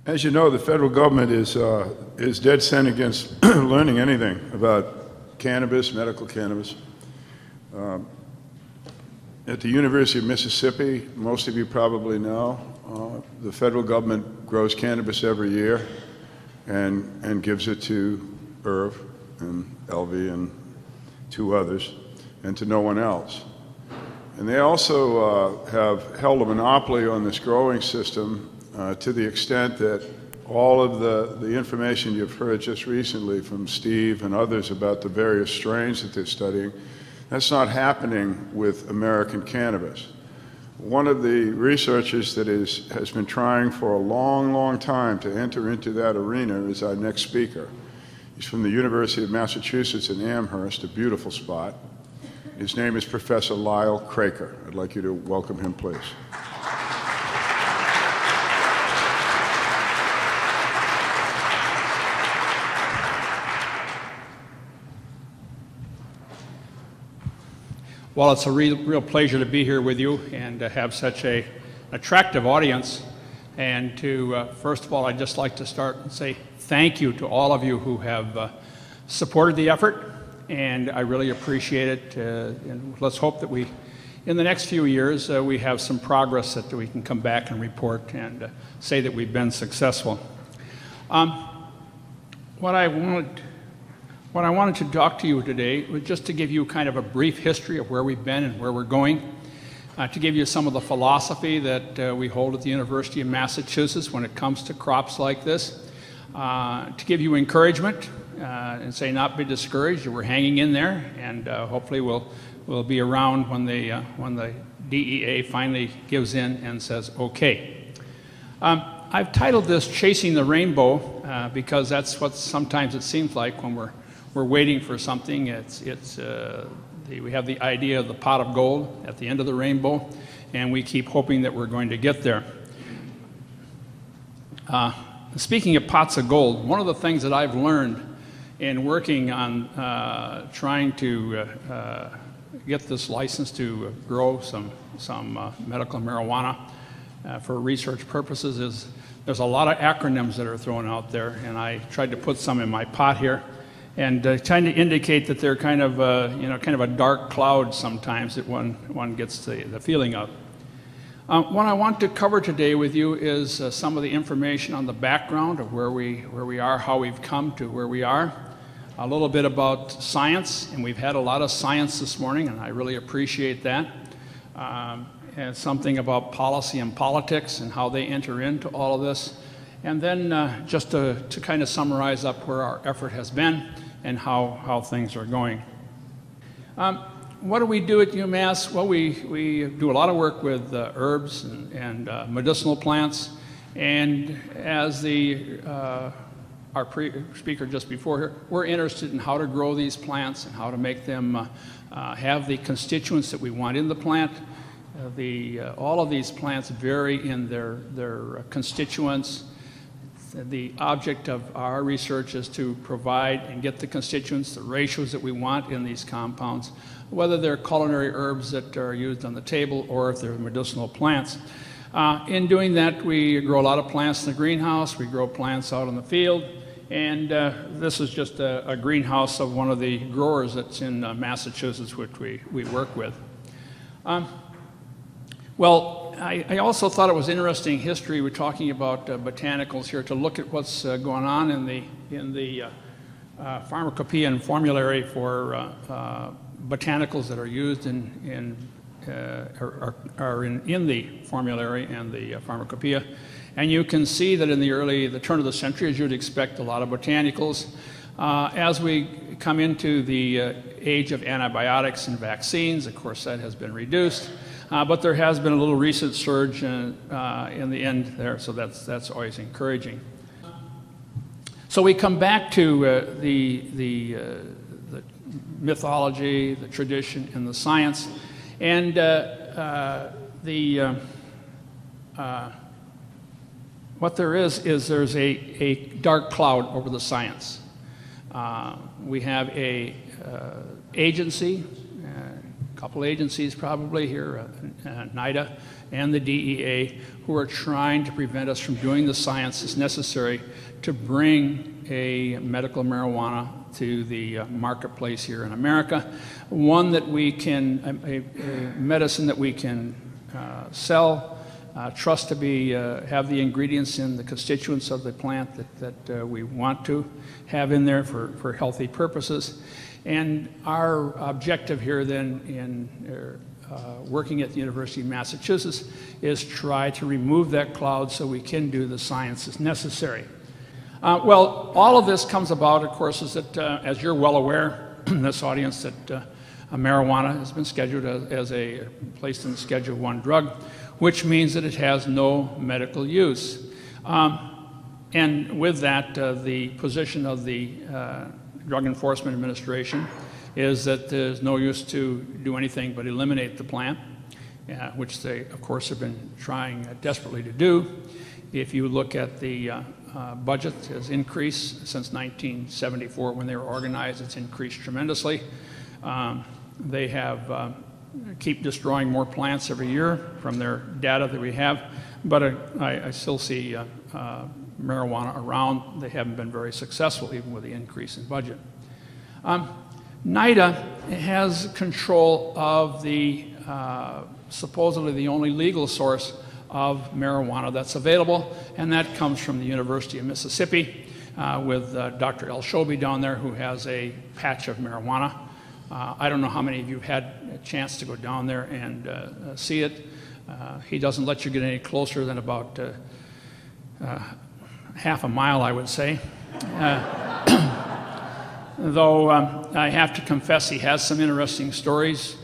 As you know, the federal government is dead set against learning anything about cannabis, medical cannabis. At the University of Mississippi, most of you probably know, the federal government grows cannabis every year and gives it to Irv and Elvie and two others, and to no one else. And they also have held a monopoly on this growing system to the extent that all of the information you've heard just recently from Steve and others about the various strains that they're studying, that's not happening with American cannabis. One of the researchers that has been trying for a long, long time to enter into that arena is our next speaker. He's from the University of Massachusetts in Amherst, a beautiful spot. His name is Professor Lyle Craker. I'd like you to welcome him, please. Well, it's a real pleasure to be here with you and to have such an attractive audience. And to, first of all, I'd just like to start and say thank you to all of you who have supported the effort, and I really appreciate it. And let's hope that in the next few years, we have some progress that we can come back and report and say that we've been successful. What I wanted to talk to you today was just to give you kind of a brief history of where we've been and where we're going, to give you some of the philosophy that we hold at the University of Massachusetts when it comes to crops like this, to give you encouragement and say not be discouraged. We're hanging in there, and hopefully we'll be around when the DEA finally gives in and says okay. I've titled this "Chasing the Rainbow" because that's what sometimes it seems like when we're waiting for something. We have the idea of the pot of gold at the end of the rainbow, and we keep hoping that we're going to get there. Speaking of pots of gold, one of the things that I've learned in working on trying to get this license to grow some medical marijuana for research purposes is there's a lot of acronyms that are thrown out there, and I tried to put some in my pot here, and trying to indicate that they're kind of a dark cloud sometimes that one gets the feeling of. What I want to cover today with you is some of the information on the background of where we are, how we've come to where we are, a little bit about science, and we've had a lot of science this morning, and I really appreciate that, and something about policy and politics and how they enter into all of this. And then just to kind of summarize up where our effort has been and how things are going. What do we do at UMass? Well, we do a lot of work with herbs and medicinal plants. And as our speaker just before here, we're interested in how to grow these plants and how to make them have the constituents that we want in the plant. All of these plants vary in their constituents. The object of our research is to provide and get the constituents, the ratios that we want in these compounds, whether they're culinary herbs that are used on the table or if they're medicinal plants. In doing that, we grow a lot of plants in the greenhouse, we grow plants out in the field, and this is just a greenhouse of one of the growers that's in Massachusetts, which we work with. Well, I also thought it was interesting history. We're talking about botanicals here, to look at what's going on in the pharmacopoeia and formulary for botanicals that are used in the formulary and the pharmacopoeia. And you can see that in the turn of the century, as you'd expect, a lot of botanicals. As we come into the age of antibiotics and vaccines, of course, that has been reduced. But there has been a little recent surge in the end there, so that's always encouraging. So we come back to the mythology, the tradition, and the science, and what there is there's a dark cloud over the science. We have a agency couple agencies probably here, NIDA and the DEA, who are trying to prevent us from doing the science that's necessary to bring a medical marijuana to the marketplace here in America, one that we can, a medicine that we can sell, trust to be, have the ingredients in the constituents of the plant that we want to have in there for healthy purposes. And our objective here then in working at the University of Massachusetts is try to remove that cloud so we can do the science that's necessary. Well, all of this comes about, of course, is that, as you're well aware, in this audience, that marijuana has been scheduled as a placed in Schedule I drug, which means that it has no medical use. And with that, the position of the Drug Enforcement Administration is that there's no use to do anything but eliminate the plant, which they, of course, have been trying desperately to do. If you look at the budget has increased since 1974 when they were organized. It's increased tremendously. They have keep destroying more plants every year from their data that we have, but I still see marijuana around. They haven't been very successful even with the increase in budget. NIDA has control of the supposedly the only legal source of marijuana that's available, and that comes from the University of Mississippi with Dr. El Shobi down there, who has a patch of marijuana. I don't know how many of you have had a chance to go down there and see it. He doesn't let you get any closer than about half a mile, I would say. Though I have to confess he has some interesting stories.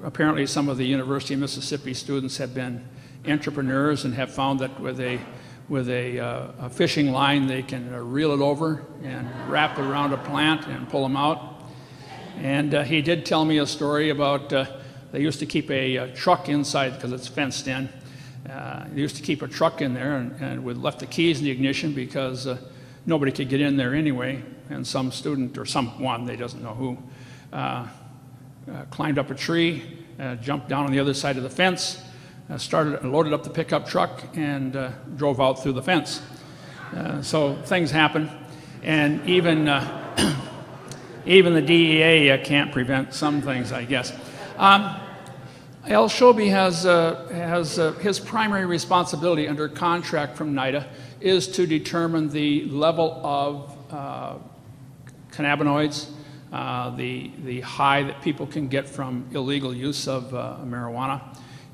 Apparently some of the University of Mississippi students have been entrepreneurs and have found that with a fishing line they can reel it over and wrap it around a plant and pull them out. And he did tell me a story about they used to keep a truck inside because it's fenced in. They used to keep a truck in there and would left the keys in the ignition because nobody could get in there anyway. And some student, or someone, they doesn't know who, climbed up a tree, jumped down on the other side of the fence, loaded up the pickup truck, and drove out through the fence. So things happen, and even the DEA can't prevent some things, I guess. El Shobi has his primary responsibility under contract from NIDA is to determine the level of cannabinoids, the high that people can get from illegal use of marijuana,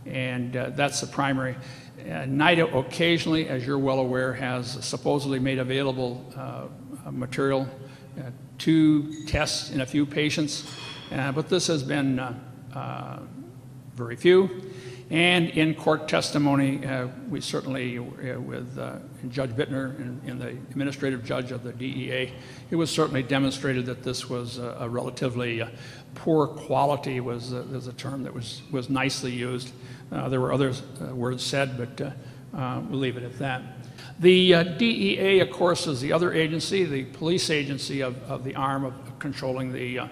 and that's the primary. NIDA occasionally, as you're well aware, has supposedly made available material to test in a few patients, but this has been very few. And in court testimony, we certainly, with Judge Bittner and the administrative judge of the DEA, it was certainly demonstrated that this was a relatively poor quality, was a term that was nicely used. There were other words said, but we'll leave it at that. The DEA, of course, is the other agency, the police agency of the arm of controlling the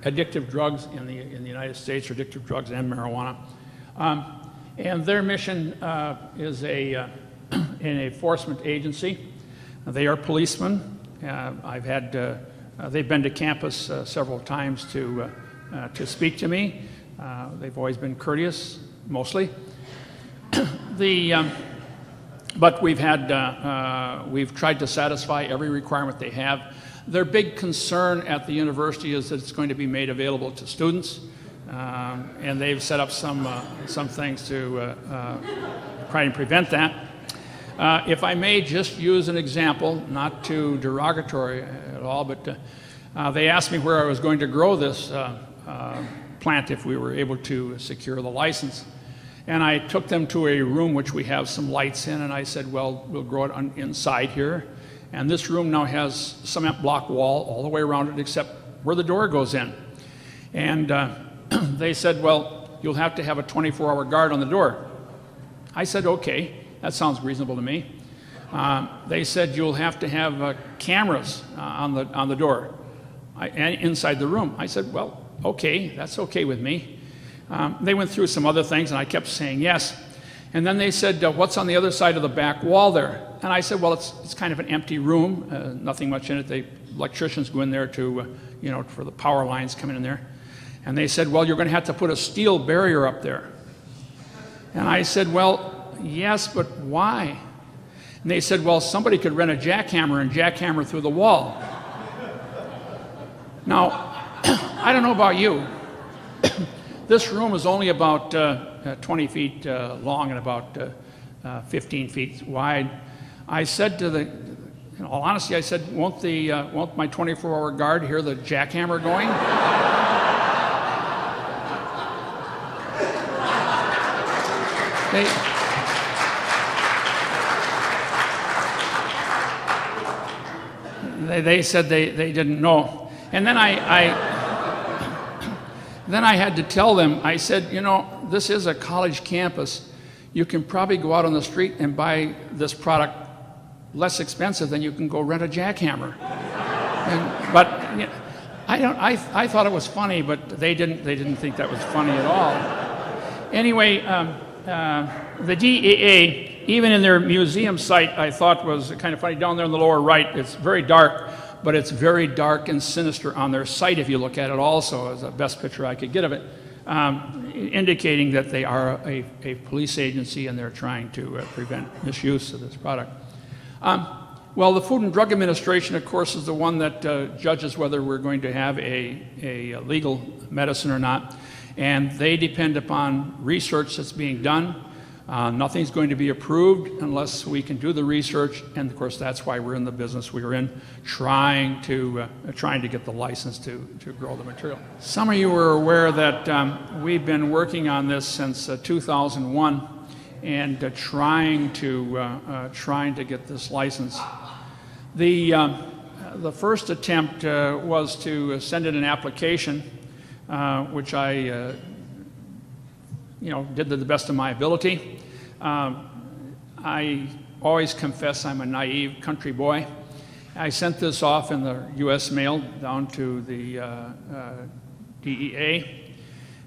addictive drugs in the United States, or addictive drugs and marijuana. And their mission is an enforcement agency. They are policemen. They've been to campus several times to speak to me. They've always been courteous, mostly. But we've tried to satisfy every requirement they have. Their big concern at the university is that it's going to be made available to students, and they've set up some things to try and prevent that. If I may just use an example, not too derogatory at all, but they asked me where I was going to grow this plant if we were able to secure the license. And I took them to a room which we have some lights in, and I said, well, we'll grow it inside here. And this room now has cement block wall all the way around it except where the door goes in. And they said, well, you'll have to have a 24-hour guard on the door. I said, okay, that sounds reasonable to me. They said, you'll have to have cameras on the door. inside the room. I said, well, okay, that's okay with me. They went through some other things, and I kept saying yes. And then they said, what's on the other side of the back wall there? And I said, well, it's kind of an empty room, nothing much in it. Electricians go in there to, for the power lines coming in there. And they said, well, you're going to have to put a steel barrier up there. And I said, well, yes, but why? And they said, well, somebody could rent a jackhammer and jackhammer through the wall. Now, I don't know about you. This room is only about 20 feet long and about 15 feet wide. I said to in all honesty, I said, won't my 24-hour guard hear the jackhammer going? They said they didn't know. And then then I had to tell them, I said, this is a college campus. You can probably go out on the street and buy this product less expensive than you can go rent a jackhammer. But I thought it was funny, but they didn't think that was funny at all. Anyway, the DEA, even in their museum site, I thought was kind of funny. Down there in the lower right, it's very dark, but it's very dark and sinister on their site if you look at it also, as the best picture I could get of it, indicating that they are a police agency and they're trying to prevent misuse of this product. Well, the Food and Drug Administration, of course, is the one that judges whether we're going to have a legal medicine or not, and they depend upon research that's being done. Nothing's going to be approved unless we can do the research, and of course that's why we're in the business we're in, trying to get the license to grow the material. Some of you are aware that we've been working on this since 2001, and trying to get this license. The first attempt was to send in an application, which I did to the best of my ability. I always confess I'm a naive country boy. I sent this off in the U.S. mail down to the DEA.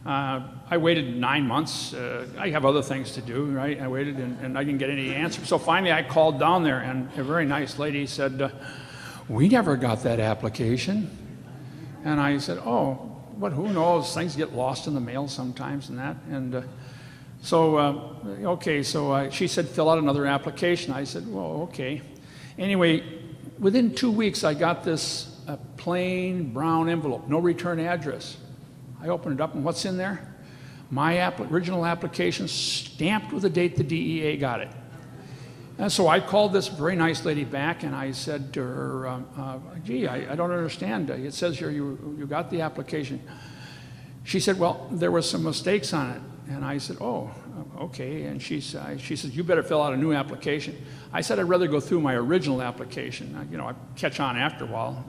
I waited 9 months. I have other things to do, right? I waited and I didn't get any answer. So finally I called down there, and a very nice lady said, we never got that application. And I said, oh, but who knows? Things get lost in the mail sometimes and that. And she said, fill out another application. I said, well, okay. Anyway, within 2 weeks, I got this plain brown envelope, no return address. I opened it up, and what's in there? My original application stamped with the date the DEA got it. And so I called this very nice lady back, and I said to her, gee, I don't understand. It says here you got the application. She said, well, there were some mistakes on it. And I said, oh, okay. And she said, you better fill out a new application. I said, I'd rather go through my original application. I catch on after a while.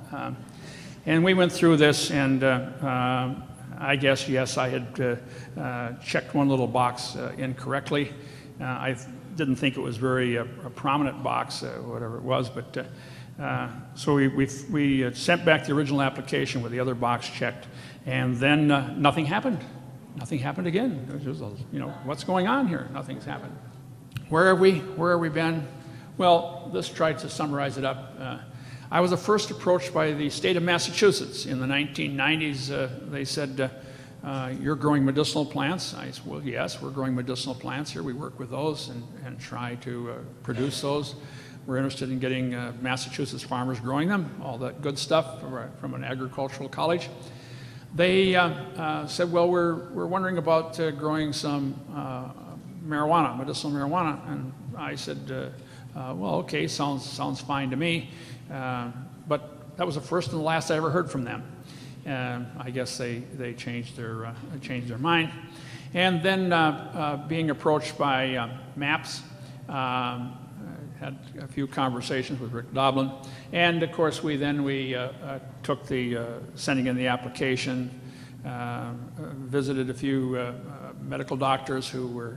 And we went through this, and I guess, yes, I had checked one little box incorrectly. I didn't think it was very a prominent box, whatever it was, but so we sent back the original application with the other box checked, and then nothing happened. Nothing happened again. It was just, what's going on here? Nothing's happened. Where have we been? Well, this tried to summarize it up. I was first approached by the state of Massachusetts in the 1990s. They said, you're growing medicinal plants? I said, well, yes, we're growing medicinal plants here. We work with those and try to produce those. We're interested in getting Massachusetts farmers growing them, all that good stuff from an agricultural college. They said, well, we're wondering about growing some marijuana, medicinal marijuana. And I said, well, okay, sounds fine to me. But that was the first and the last I ever heard from them. I guess they changed their mind. And then being approached by MAPS, had a few conversations with Rick Doblin, and of course we took the sending in the application, visited a few medical doctors who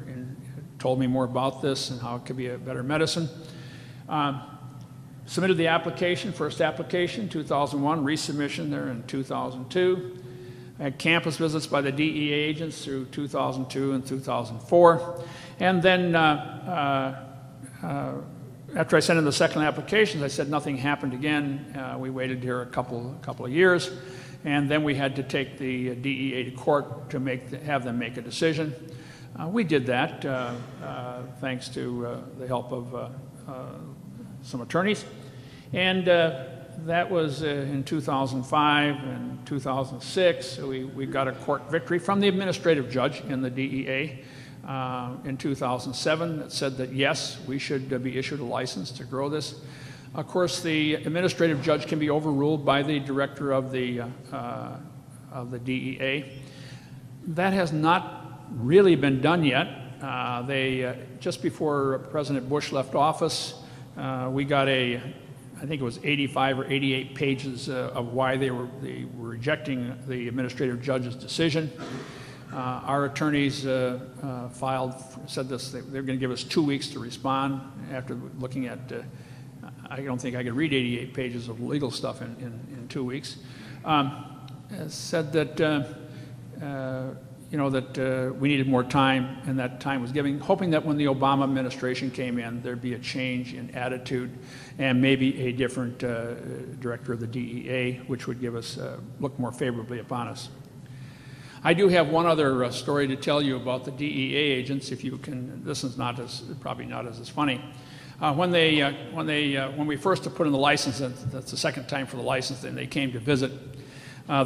told me more about this and how it could be a better medicine. Submitted the application, first application, 2001, resubmission there in 2002. I had campus visits by the DEA agents through 2002 and 2004. And then after I sent in the second applications, I said nothing happened again. We waited here a couple of years. And then we had to take the DEA to court to have them make a decision. We did that thanks to the help of some attorneys. And that was in 2005 and 2006. We got a court victory from the administrative judge in the DEA in 2007 that said that, yes, we should be issued a license to grow this. Of course, the administrative judge can be overruled by the director of the DEA. That has not really been done yet. Just before President Bush left office, we got I think it was 85 or 88 pages of why they were rejecting the administrative judge's decision. Our attorneys said this, they're going to give us 2 weeks to respond after looking at, I don't think I could read 88 pages of legal stuff in 2 weeks. Said that, we needed more time, and that time was given, hoping that when the Obama administration came in, there'd be a change in attitude and maybe a different director of the DEA, which would give us, look more favorably upon us. I do have one other story to tell you about the DEA agents, if you can. This is probably not as funny. When we first put in the license, that's the second time for the license, and they came to visit.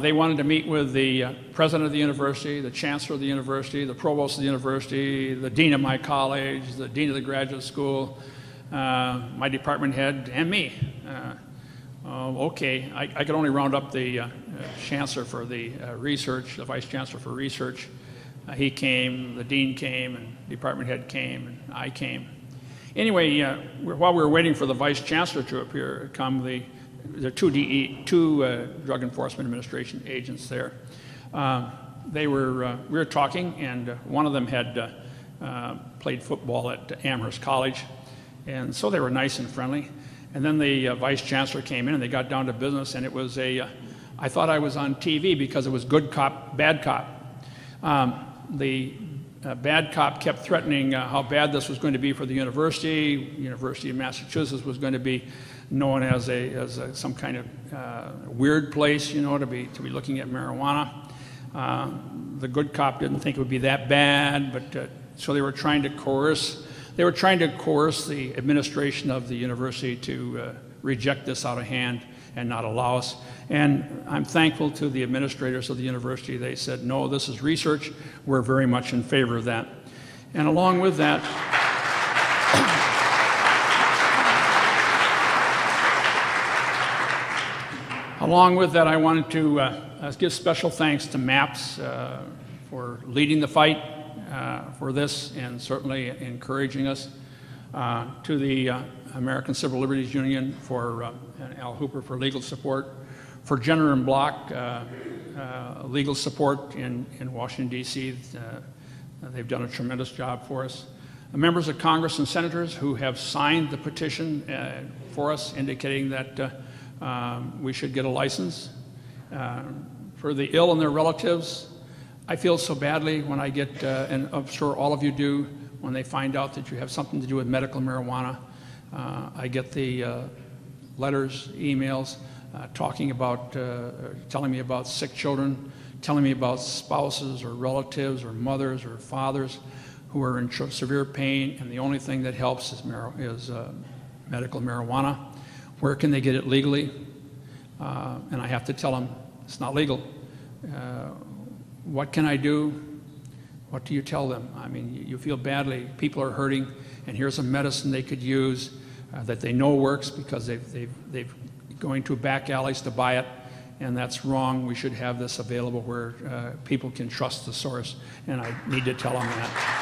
They wanted to meet with the president of the university, the chancellor of the university, the provost of the university, the dean of my college, the dean of the graduate school, my department head, and me. Okay, I could only round up the chancellor for the research, the vice chancellor for research. He came, the dean came, and department head came, and I came. Anyway, while we were waiting for the vice chancellor to come, there are two Drug Enforcement Administration agents there. We were talking, and one of them had played football at Amherst College, and so they were nice and friendly. And then the vice chancellor came in, and they got down to business, and it was I thought I was on TV because it was good cop, bad cop. The bad cop kept threatening how bad this was going to be for the university. University of Massachusetts was going to be known as some kind of weird place, to be looking at marijuana. The good cop didn't think it would be that bad, but so they were trying to coerce. They were trying to coerce the administration of the university to reject this out of hand and not allow us. And I'm thankful to the administrators of the university. They said, no, this is research. We're very much in favor of that. And along with that, I wanted to give special thanks to MAPS for leading the fight for this and certainly encouraging us, to the American Civil Liberties Union and Al Hooper for legal support, for Jenner and Block legal support in Washington, D.C. They've done a tremendous job for us. The members of Congress and senators who have signed the petition for us indicating that we should get a license. For the ill and their relatives, I feel so badly when I get, and I'm sure all of you do, when they find out that you have something to do with medical marijuana. I get the letters, emails, talking about, telling me about sick children, telling me about spouses or relatives or mothers or fathers who are in severe pain, and the only thing that helps is medical marijuana. Where can they get it legally? And I have to tell them it's not legal. What can I do? What do you tell them? I mean, you feel badly. People are hurting, and here's a medicine they could use that they know works because they've going to back alleys to buy it, and that's wrong. We should have this available where people can trust the source, and I need to tell them that.